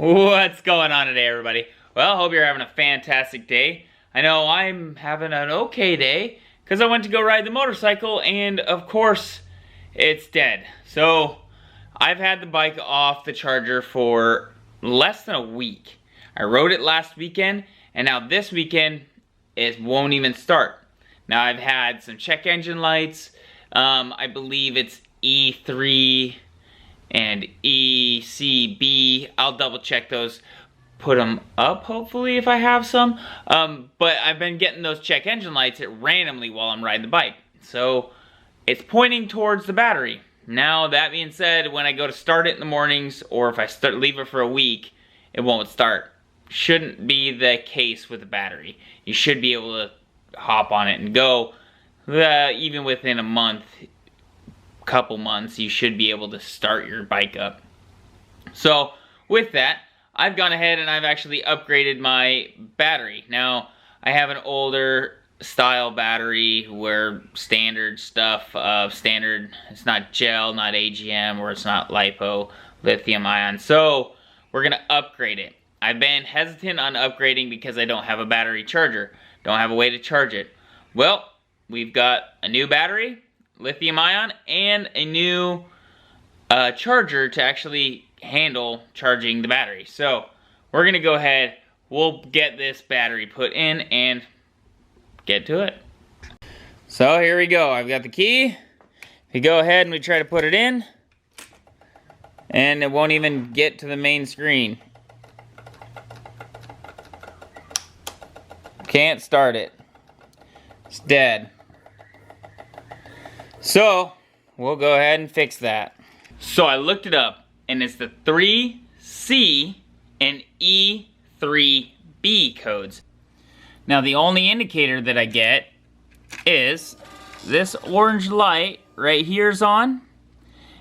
What's going on today, everybody? Well, hope you're having a fantastic day. I know I'm having an okay day because I went to go ride the motorcycle and of course it's dead. So I've had the bike off the charger for less than a week. I rode it last weekend and now this weekend it won't even start. Now I've had some check engine lights. I believe it's E3 and ECB. I'll double check those, put them up hopefully if I have some. But I've been getting those check engine lights at randomly while I'm riding the bike. So it's pointing towards the battery. Now that being said, when I go to start it in the mornings or if I leave it for a week, it won't start. Shouldn't be the case with the battery. You should be able to hop on it and go. Even within a month, couple months, you should be able to start your bike up. So with that, I've gone ahead and I've actually upgraded my battery. Now I have an older style battery where standard stuff, it's not gel, not AGM, or it's not lipo, lithium ion. So we're gonna upgrade it. I've been hesitant on upgrading because I don't have a battery charger, don't have a way to charge it. Well, we've got a new battery, lithium ion, and a new charger to actually handle charging the battery. So we're gonna go ahead, we'll get this battery put in and get to it. So here we go, I've got the key. We go ahead and we try to put it in and it won't even get to the main screen. Can't start it. It's dead. So, we'll go ahead and fix that. So I looked it up, and it's the 3C and E3B codes. Now the only indicator that I get is this orange light right here is on,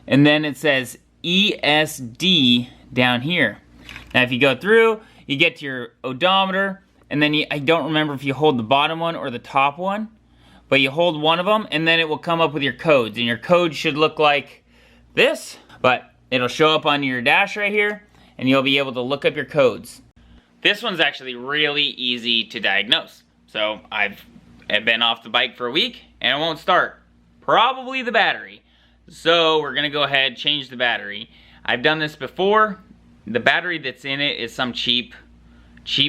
and then it says ESD down here. Now if you go through, you get to your odometer, and then I don't remember if you hold the bottom one or the top one, but you hold one of them and then it will come up with your codes, and your code should look like this, but it'll show up on your dash right here and you'll be able to look up your codes. This one's actually really easy to diagnose. So I've been off the bike for a week and it won't start. Probably the battery. So we're gonna go ahead, change the battery. I've done this before. The battery that's in it is some cheap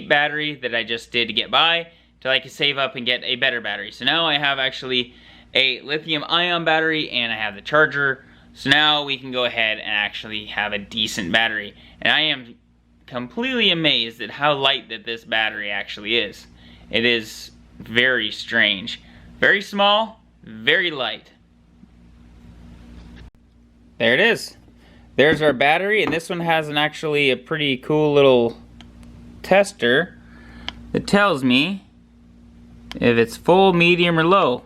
battery that I just did to get by, till I can save up and get a better battery. So now I have actually a lithium ion battery and I have the charger. So now we can go ahead and actually have a decent battery. And I am completely amazed at how light that this battery actually is. It is very strange. Very small, very light. There it is. There's our battery, and this one has actually a pretty cool little tester that tells me if it's full, medium, or low.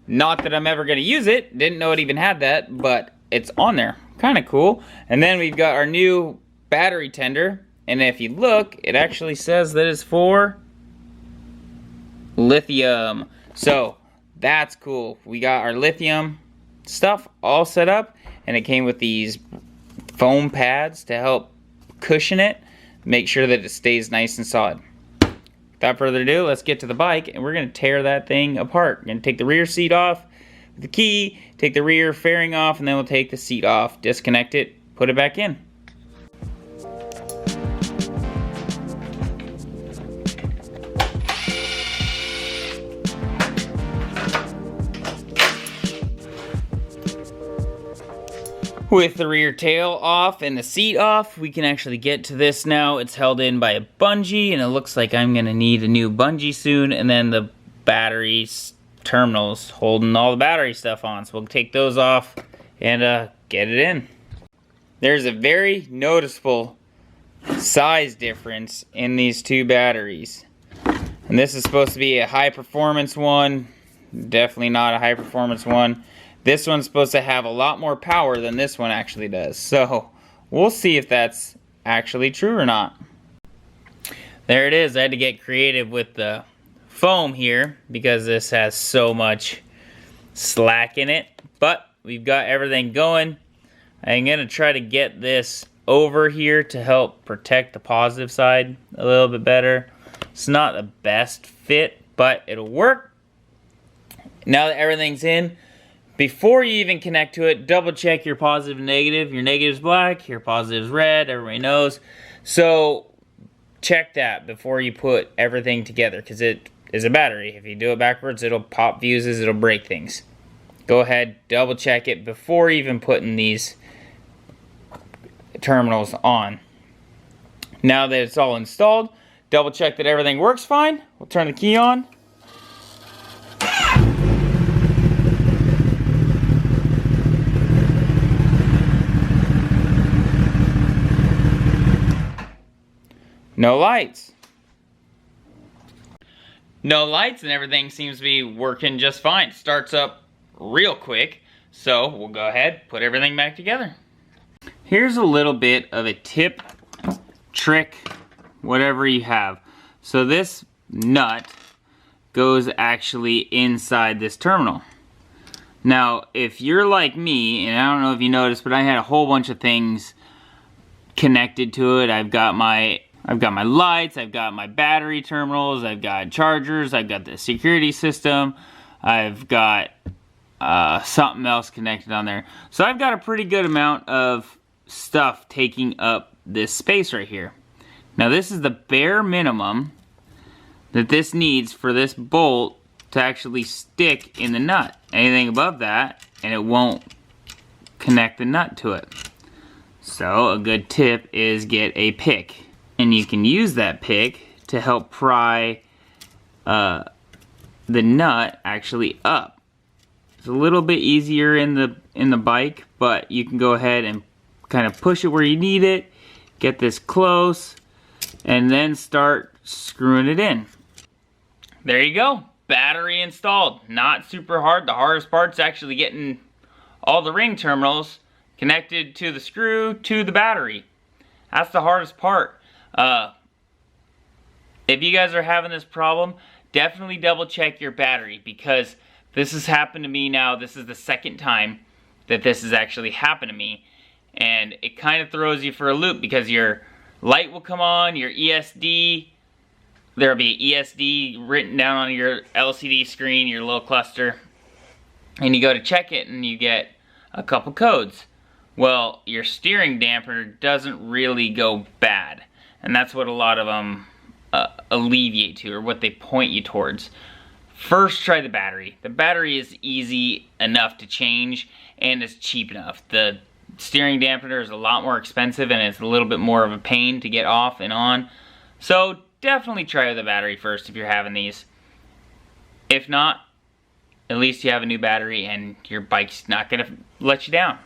Not that I'm ever gonna use it, didn't know it even had that, but it's on there. Kinda cool. And then we've got our new battery tender, and if you look, it actually says that it's for lithium. So that's cool. We got our lithium stuff all set up, and it came with these foam pads to help cushion it, make sure that it stays nice and solid. Without further ado, let's get to the bike and we're gonna tear that thing apart. We're gonna take the rear seat off with the key, take the rear fairing off, and then we'll take the seat off, disconnect it, put it back in. With the rear tail off and the seat off, we can actually get to this now. It's held in by a bungee, and it looks like I'm gonna need a new bungee soon, and then the battery terminals holding all the battery stuff on. So we'll take those off and get it in. There's a very noticeable size difference in these two batteries. And this is supposed to be a high performance one. Definitely not a high performance one. This one's supposed to have a lot more power than this one actually does. So we'll see if that's actually true or not. There it is. I had to get creative with the foam here because this has so much slack in it. But we've got everything going. I'm going to try to get this over here to help protect the positive side a little bit better. It's not the best fit, but it'll work. Now that everything's in, before you even connect to it, double check your positive and negative. Your negative's black, your positive's red, everybody knows. So check that before you put everything together, because it is a battery. If you do it backwards, it'll pop fuses, it'll break things. Go ahead, double check it before even putting these terminals on. Now that it's all installed, double check that everything works fine. We'll turn the key on. No lights. No lights, and everything seems to be working just fine. Starts up real quick, so we'll go ahead, put everything back together. Here's a little bit of a tip, trick, whatever you have. So this nut goes actually inside this terminal. Now, if you're like me, and I don't know if you noticed, but I had a whole bunch of things connected to it. I've got my lights, I've got my battery terminals, I've got chargers, I've got the security system, I've got something else connected on there. So I've got a pretty good amount of stuff taking up this space right here. Now this is the bare minimum that this needs for this bolt to actually stick in the nut. Anything above that, and it won't connect the nut to it. So a good tip is get a pick. And you can use that pick to help pry the nut actually up. It's a little bit easier in the bike, but you can go ahead and kind of push it where you need it, get this close, and then start screwing it in. There you go, battery installed. Not super hard. The hardest part's actually getting all the ring terminals connected to the screw to the battery. That's the hardest part. If you guys are having this problem, definitely double check your battery, because this has happened to me now. This is the second time that this has actually happened to me, and it kind of throws you for a loop, because your light will come on, your ESD, there'll be ESD written down on your LCD screen, your little cluster, and you go to check it and you get a couple codes. Well, your steering dampener doesn't really go bad. And that's what a lot of them alleviate to, or what they point you towards. First, try the battery. The battery is easy enough to change, and it's cheap enough. The steering dampener is a lot more expensive, and it's a little bit more of a pain to get off and on. So definitely try the battery first if you're having these. If not, at least you have a new battery, and your bike's not going to let you down.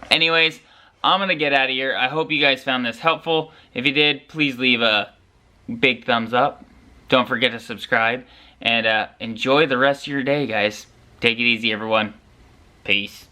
Anyways, I'm going to get out of here. I hope you guys found this helpful. If you did, please leave a big thumbs up. Don't forget to subscribe. And enjoy the rest of your day, guys. Take it easy, everyone. Peace.